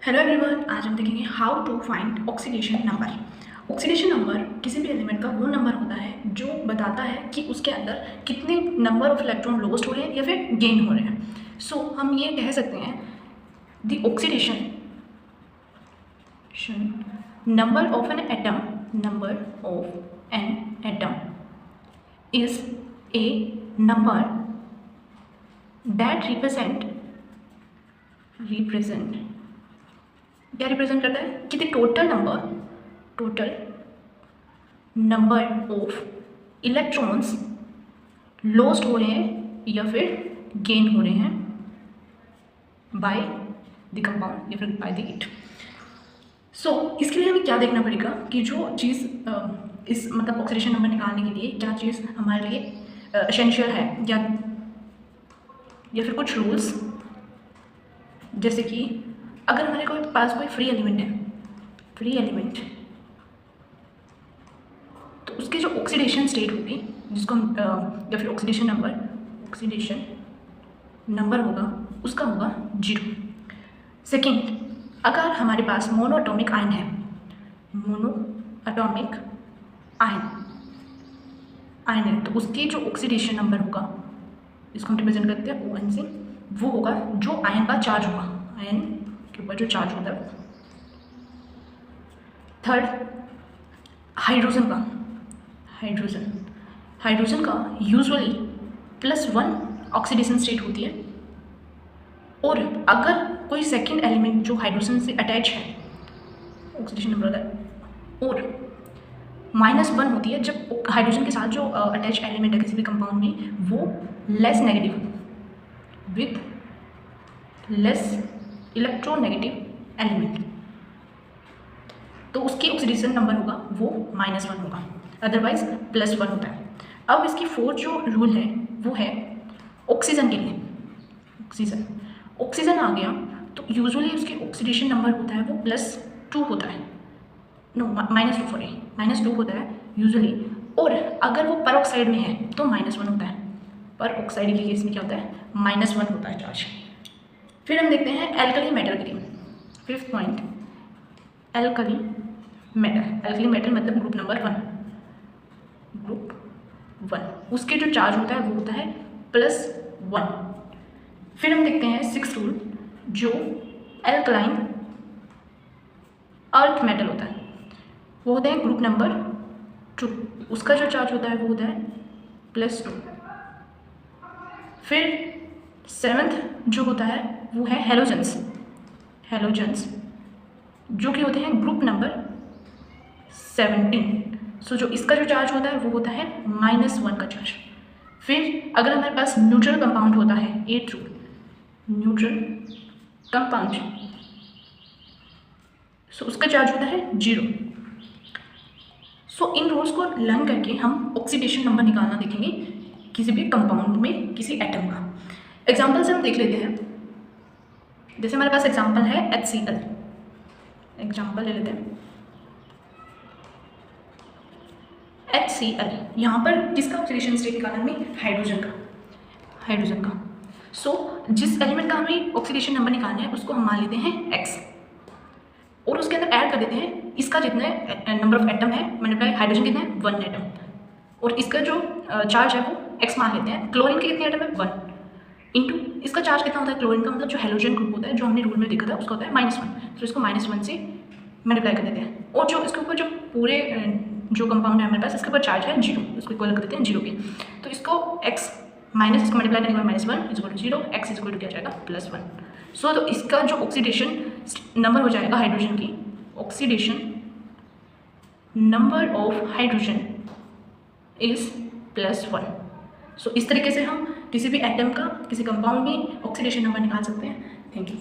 Hello everyone, आज हम देखेंगे how to find oxidation number. Oxidation number किसी भी एलिमेंट का वो नंबर होता है जो बताता है कि उसके अंदर कितने नंबर ऑफ इलेक्ट्रॉन लॉस्ट हो रहे हैं या फिर गेन हो रहे हैं। सो हम ये कह सकते हैं the oxidation number of an atom is a number that represent क्या रिप्रेजेंट करता है कि the total number of electrons lost हो रहे हैं या फिर गेन हो रहे हैं बाय द कंपाउंड या फिर बाय द हीट। सो इसके लिए हमें क्या देखना पड़ेगा कि जो चीज़ इस मतलब ऑक्सीडेशन नंबर निकालने के लिए क्या चीज़ हमारे लिए एसेंशियल है या फिर कुछ रूल्स, जैसे कि अगर हमारे पास कोई फ्री एलिमेंट तो उसके जो ऑक्सीडेशन स्टेट होगी जिसको हम या फिर ऑक्सीडेशन नंबर होगा उसका होगा 0। सेकेंड, अगर हमारे पास मोनो एटॉमिक आयन है तो उसके जो ऑक्सीडेशन नंबर होगा इसको हम रिप्रेजेंट करते हैं ON से, वो होगा जो आयन का चार्ज होगा, आयन के ऊपर जो चार्ज होता है। थर्ड, हाइड्रोजन का यूजुअली +1 ऑक्सीडेशन स्टेट होती है, और अगर कोई सेकेंड एलिमेंट जो हाइड्रोजन से अटैच है ऑक्सीडेशन नंबर होता है और -1 होती है जब हाइड्रोजन के साथ जो अटैच एलिमेंट है किसी भी कंपाउंड में वो less negative with less electronegative element, तो उसकी ऑक्सीडेशन नंबर होगा वो -1 होगा, अदरवाइज +1 होता है। अब इसकी फोर्थ जो रूल है वो है ऑक्सीजन के लिए। ऑक्सीजन आ गया तो यूजुअली उसकी ऑक्सीडेशन नंबर होता है वो +2 होता है, -2 होता है यूजुअली, और अगर वो पर ऑक्साइड में है तो -1 होता है। पर ऑक्साइड के केस में क्या होता है -1 होता है चार्ज। फिर हम देखते हैं एल्कली मेटल के लिए। फिफ्थ पॉइंट, एल्कली मेटल मतलब ग्रुप नंबर 1, उसके जो चार्ज होता है वो होता है +1। फिर हम देखते हैं सिक्स्थ रूल, जो एल्कलाइन अर्थ मेटल होता है वो होता है ग्रुप नंबर 2, उसका जो चार्ज होता है वो होता है +2। फिर सेवन्थ जो होता है वो है हेलोजन्स जो कि होते हैं ग्रुप नंबर 17। सो जो इसका जो चार्ज होता है वो होता है -1 का चार्ज। फिर अगर हमारे पास न्यूट्रल कंपाउंड होता है, 8th रूल, न्यूट्रल कंपाउंड, सो उसका चार्ज होता है 0। सो इन रूल्स को लर्न करके हम ऑक्सीडेशन नंबर निकालना देखेंगे किसी भी कंपाउंड में, किसी एटम का। एग्जाम्पल से हम देख लेते हैं। जैसे हमारे पास एग्जाम्पल है HCl, एग्जाम्पल ले लेते हैं HCl। यहाँ पर किसका ऑक्सीडेशन स्टेट निकालना है हमें, हाइड्रोजन का। सो जिस एलिमेंट का हमें ऑक्सीडेशन नंबर निकालना है उसको हम मान लेते हैं X, और उसके अंदर ऐड कर देते हैं इसका जितने नंबर ऑफ एटम है मल्टीप्लाई हाइड्रोजन कितने हैं 1 एटम, और इसका जो चार्ज है वो X मान लेते हैं। क्लोरीन के कितने एटम है 1 इंटू इसका चार्ज कितना होता है क्लोरीन का, मतलब जो हेलोजन ग्रुप होता है जो हमने रूल में देखा था उसका होता है -1, तो इसको -1 से मल्टीप्लाई कर देते हैं, और जो इसके ऊपर जो पूरे जो कंपाउंड है हमारे पास इसके ऊपर चार्ज है 0, इसको इक्वल कर देते हैं 0 के। तो इसको x माइनस इसको मल्टीप्लाई करने के बाद -1 is equal to 0, x is equal to क्या जाएगा +1। सो तो इसका जो ऑक्सीडेशन नंबर हो जाएगा हाइड्रोजन की, oxidation number of hydrogen is +1। सो इस तरीके से हम किसी भी एटम का किसी कंपाउंड में ऑक्सीडेशन नंबर निकाल सकते हैं। Thank you.